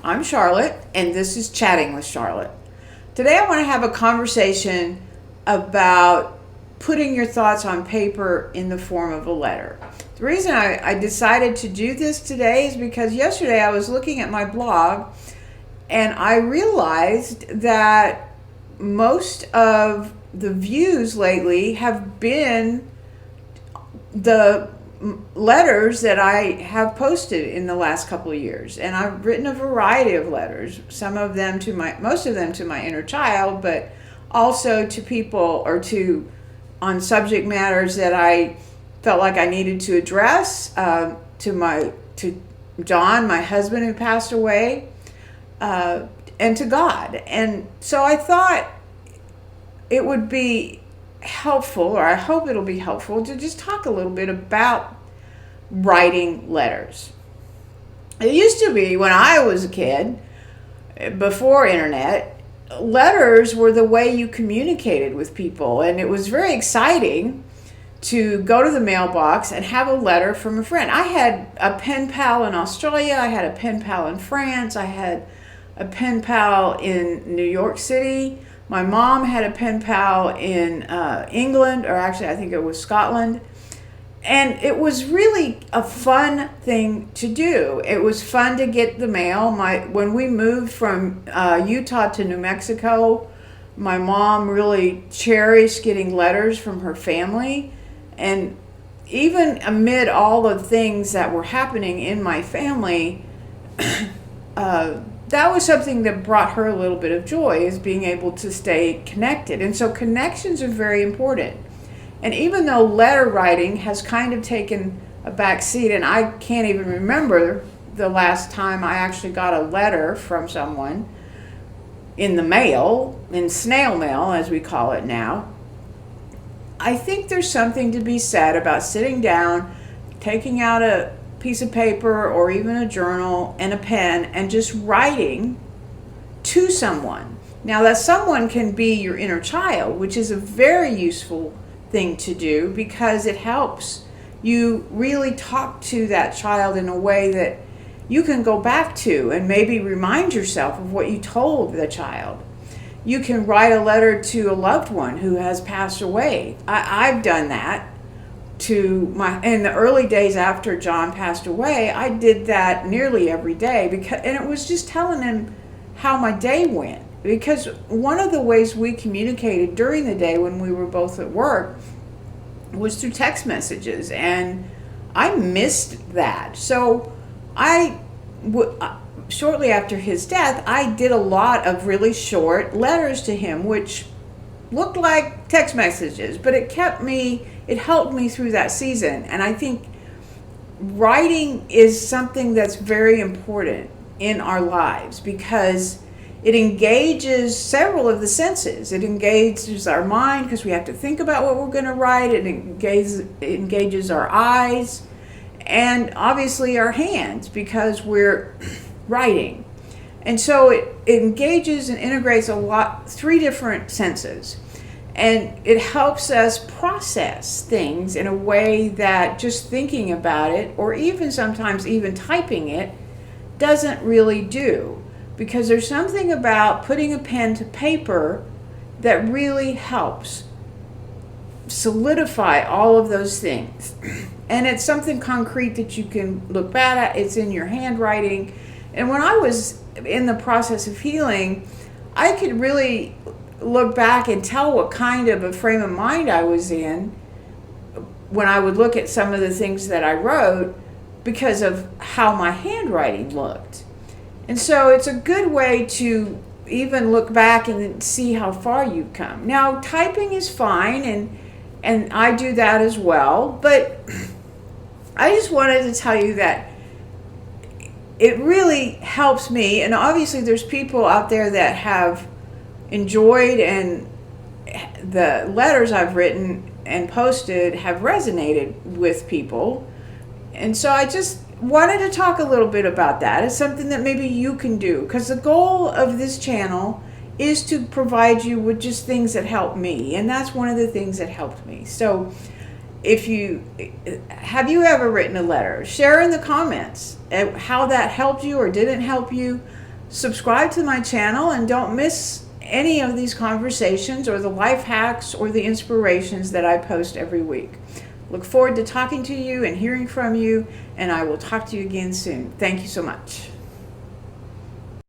I'm Charlotte, and this is Chatting with Charlotte. Today I want to have a conversation about putting your thoughts on paper in the form of a letter. The reason I decided to do this today is because yesterday I was looking at my blog and I realized that most of the views lately have been the letters that I have posted in the last couple of years, and I've written a variety of letters. Most of them to my inner child, but also to people or on subject matters that I felt like I needed to address. To John, my husband who passed away, and to God. And so I thought it would be helpful, or I hope it'll be helpful, to just talk a little bit about writing letters. It used to be, when I was a kid, before internet, letters were the way you communicated with people, and it was very exciting to go to the mailbox and have a letter from a friend. I had a pen pal in Australia, I had a pen pal in France, I had a pen pal in New York City. My mom had a pen pal in England, or actually I think it was Scotland. And it was really a fun thing to do. It was fun to get the mail. When we moved from Utah to New Mexico, my mom really cherished getting letters from her family. And even amid all the things that were happening in my family, that was something that brought her a little bit of joy, is being able to stay connected. And so connections are very important. And even though letter writing has kind of taken a back seat, and I can't even remember the last time I actually got a letter from someone in the mail, in snail mail as we call it now, I think there's something to be said about sitting down, taking out a piece of paper or even a journal and a pen and just writing to someone. Now, that someone can be your inner child, which is a very useful thing to do because it helps you really talk to that child in a way that you can go back to and maybe remind yourself of what you told the child. You can write a letter to a loved one who has passed away. I've done that. In the early days after John passed away, I did that nearly every day and it was just telling him how my day went. Because one of the ways we communicated during the day when we were both at work was through text messages, and I missed that. So shortly after his death, I did a lot of really short letters to him, which looked like text messages, but it helped me through that season. And I think writing is something that's very important in our lives because it engages several of the senses. It engages our mind because we have to think about what we're going to write. It engages our eyes and obviously our hands because we're writing. And so it engages and integrates three different senses. And it helps us process things in a way that just thinking about it, or even sometimes even typing it, doesn't really do. Because there's something about putting a pen to paper that really helps solidify all of those things. And it's something concrete that you can look back at. It's in your handwriting. And when I was in the process of healing, I could really look back and tell what kind of a frame of mind I was in when I would look at some of the things that I wrote because of how my handwriting looked. And so it's a good way to even look back and see how far you've come. Now, typing is fine, and I do that as well, but I just wanted to tell you that it really helps me, and obviously there's people out there that have enjoyed, and the letters I've written and posted have resonated with people. And so I just wanted to talk a little bit about that. It's something that maybe you can do, because the goal of this channel is to provide you with just things that help me, and that's one of the things that helped me. So have you ever written a letter? Share in the comments how that helped you or didn't help you. Subscribe to my channel and don't miss any of these conversations or the life hacks or the inspirations that I post every week. Look forward to talking to you and hearing from you, and I will talk to you again soon. Thank you so much.